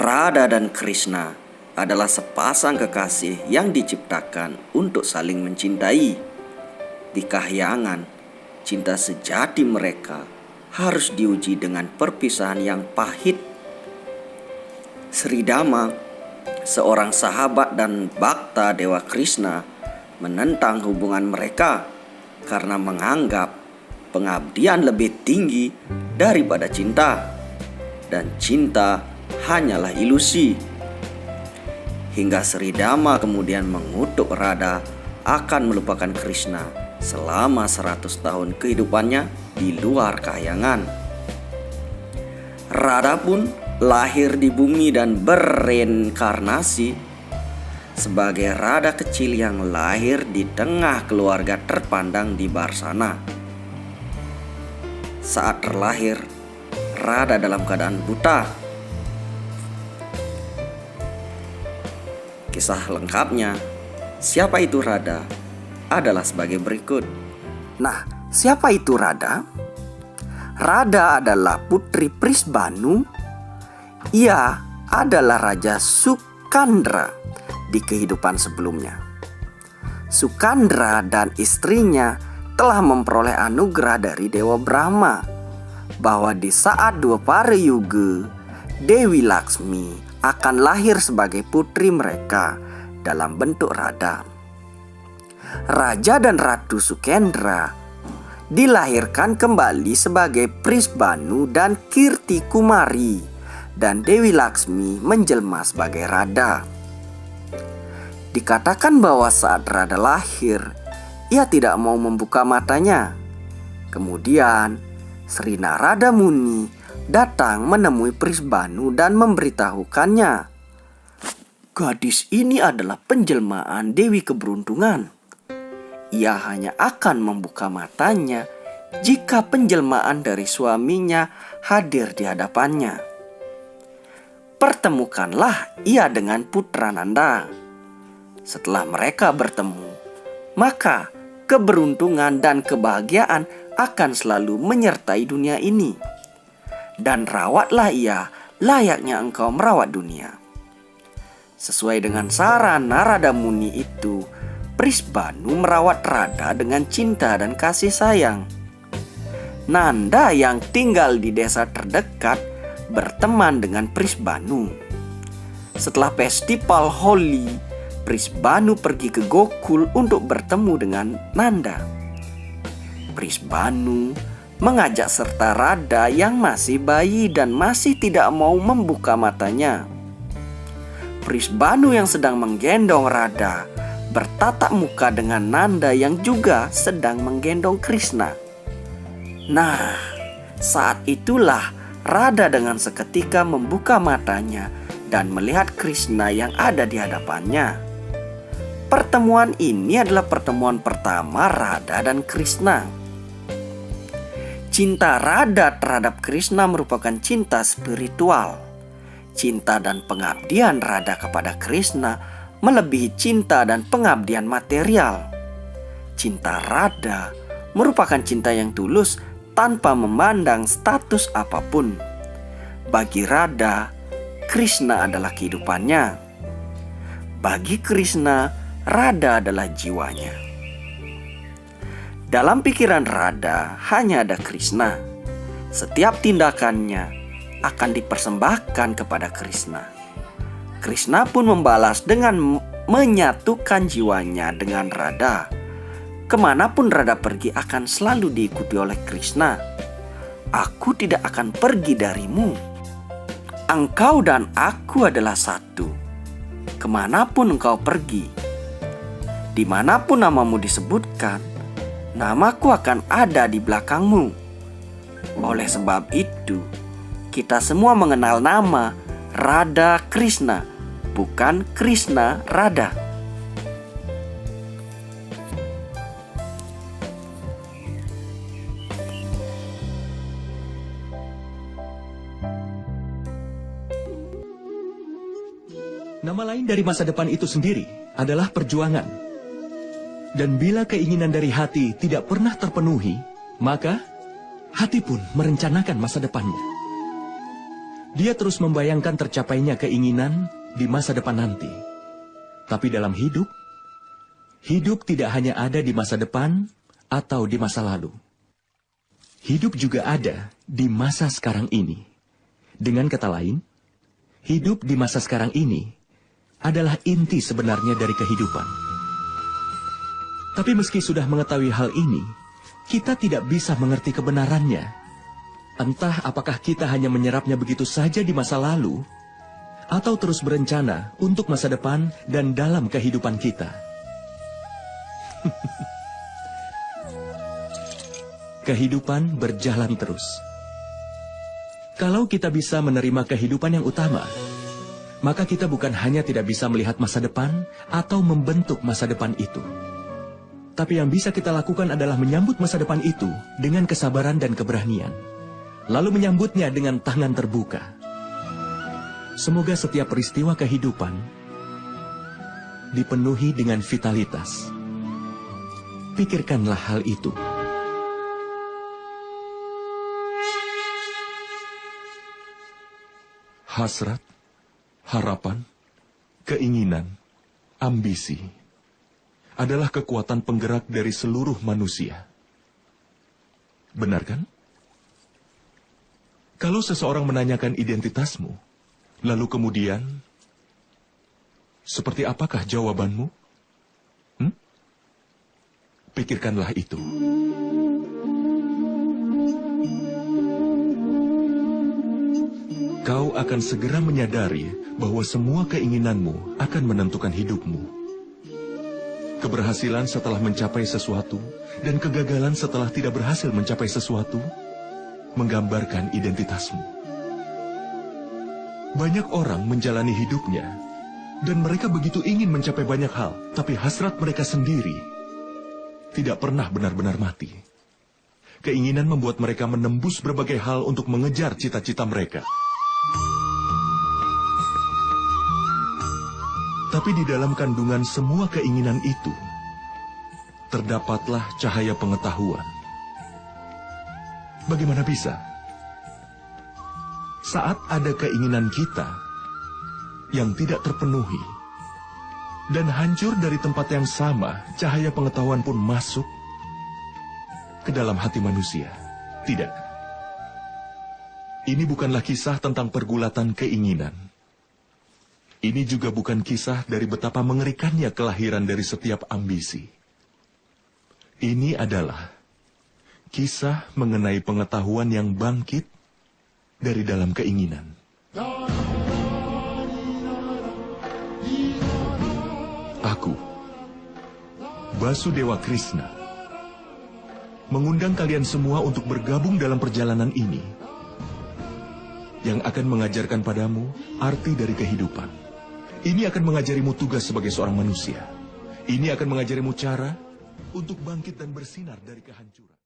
Radha dan Krishna adalah sepasang kekasih yang diciptakan untuk saling mencintai. Di kahyangan, cinta sejati mereka harus diuji dengan perpisahan yang pahit. Sridama, seorang sahabat dan bhakta Dewa Krishna, menentang hubungan mereka karena menganggap pengabdian lebih tinggi daripada cinta, dan cinta hanyalah ilusi. Hingga Sridama kemudian mengutuk Radha akan melupakan Krishna selama 100 tahun kehidupannya di luar kahyangan. Radha pun lahir di bumi dan bereinkarnasi sebagai Radha kecil yang lahir di tengah keluarga terpandang di Barsana. Saat terlahir, Radha dalam keadaan buta. Kisah lengkapnya, siapa itu Radha, adalah sebagai berikut. Nah, siapa itu Radha? Radha adalah putri Prisbanu. Ia adalah Raja Sukandra di kehidupan sebelumnya. Sukandra dan istrinya telah memperoleh anugerah dari Dewa Brahma bahwa di saat Dwapara Yuga, Dewi Laksmi akan lahir sebagai putri mereka dalam bentuk Radha. Raja dan Ratu Sukendra dilahirkan kembali sebagai Prisbanu dan Kirti Kumari, dan Dewi Laksmi menjelma sebagai Radha. Dikatakan bahwa saat Radha lahir, ia tidak mau membuka matanya. Kemudian Sri Narada Muni datang menemui Prisbanu dan memberitahukannya, gadis ini adalah penjelmaan Dewi Keberuntungan. Ia hanya akan membuka matanya jika penjelmaan dari suaminya hadir di hadapannya. Pertemukanlah ia dengan putra Nanda. Setelah mereka bertemu, maka keberuntungan dan kebahagiaan akan selalu menyertai dunia ini. Dan rawatlah ia layaknya engkau merawat dunia. Sesuai dengan saran Narada Muni itu, Prisbanu merawat Radha dengan cinta dan kasih sayang. Nanda yang tinggal di desa terdekat berteman dengan Prisbanu. Setelah festival Holi, Prisbanu pergi ke Gokul untuk bertemu dengan Nanda. Prisbanu mengajak serta Radha yang masih bayi dan masih tidak mau membuka matanya. Prisbanu yang sedang menggendong Radha bertatap muka dengan Nanda yang juga sedang menggendong Krishna. Nah, saat itulah Radha dengan seketika membuka matanya dan melihat Krishna yang ada di hadapannya. Pertemuan ini adalah pertemuan pertama Radha dan Krishna. Cinta Radha terhadap Krishna merupakan cinta spiritual. Cinta dan pengabdian Radha kepada Krishna melebihi cinta dan pengabdian material. Cinta Radha merupakan cinta yang tulus tanpa memandang status apapun. Bagi Radha, Krishna adalah kehidupannya. Bagi Krishna, Radha adalah jiwanya. Dalam pikiran Radha hanya ada Krishna. Setiap tindakannya akan dipersembahkan kepada Krishna. Krishna pun membalas dengan menyatukan jiwanya dengan Radha. Kemanapun Radha pergi akan selalu diikuti oleh Krishna. Aku tidak akan pergi darimu. Engkau dan aku adalah satu. Kemanapun engkau pergi, dimanapun namamu disebutkan, namaku akan ada di belakangmu. Oleh sebab itu, kita semua mengenal nama Radha Krishna, bukan Krishna Radha. Nama lain dari masa depan itu sendiri adalah perjuangan. Dan bila keinginan dari hati tidak pernah terpenuhi, maka hati pun merencanakan masa depannya. Dia terus membayangkan tercapainya keinginan di masa depan nanti. Tapi dalam hidup, hidup tidak hanya ada di masa depan atau di masa lalu. Hidup juga ada di masa sekarang ini. Dengan kata lain, hidup di masa sekarang ini adalah inti sebenarnya dari kehidupan. Tapi meski sudah mengetahui hal ini, kita tidak bisa mengerti kebenarannya. Entah apakah kita hanya menyerapnya begitu saja di masa lalu, atau terus berencana untuk masa depan dan dalam kehidupan kita. Kehidupan berjalan terus. Kalau kita bisa menerima kehidupan yang utama, maka kita bukan hanya tidak bisa melihat masa depan atau membentuk masa depan itu. Tapi yang bisa kita lakukan adalah menyambut masa depan itu dengan kesabaran dan keberanian. Lalu menyambutnya dengan tangan terbuka. Semoga setiap peristiwa kehidupan dipenuhi dengan vitalitas. Pikirkanlah hal itu. Hasrat, harapan, keinginan, ambisi adalah kekuatan penggerak dari seluruh manusia. Benar kan? Kalau seseorang menanyakan identitasmu, lalu kemudian, seperti apakah jawabanmu? Pikirkanlah itu. Kau akan segera menyadari bahwa semua keinginanmu akan menentukan hidupmu. Keberhasilan setelah mencapai sesuatu dan kegagalan setelah tidak berhasil mencapai sesuatu menggambarkan identitasmu. Banyak orang menjalani hidupnya dan mereka begitu ingin mencapai banyak hal, tapi hasrat mereka sendiri tidak pernah benar-benar mati. Keinginan membuat mereka menembus berbagai hal untuk mengejar cita-cita mereka. Tapi di dalam kandungan semua keinginan itu, terdapatlah cahaya pengetahuan. Bagaimana bisa? Saat ada keinginan kita yang tidak terpenuhi, dan hancur dari tempat yang sama, cahaya pengetahuan pun masuk ke dalam hati manusia. Tidak. Ini bukanlah kisah tentang pergulatan keinginan. Ini juga bukan kisah dari betapa mengerikannya kelahiran dari setiap ambisi. Ini adalah kisah mengenai pengetahuan yang bangkit dari dalam keinginan. Aku, Basudewa Krishna, mengundang kalian semua untuk bergabung dalam perjalanan ini yang akan mengajarkan padamu arti dari kehidupan. Ini akan mengajarimu tugas sebagai seorang manusia. Ini akan mengajarimu cara untuk bangkit dan bersinar dari kehancuran.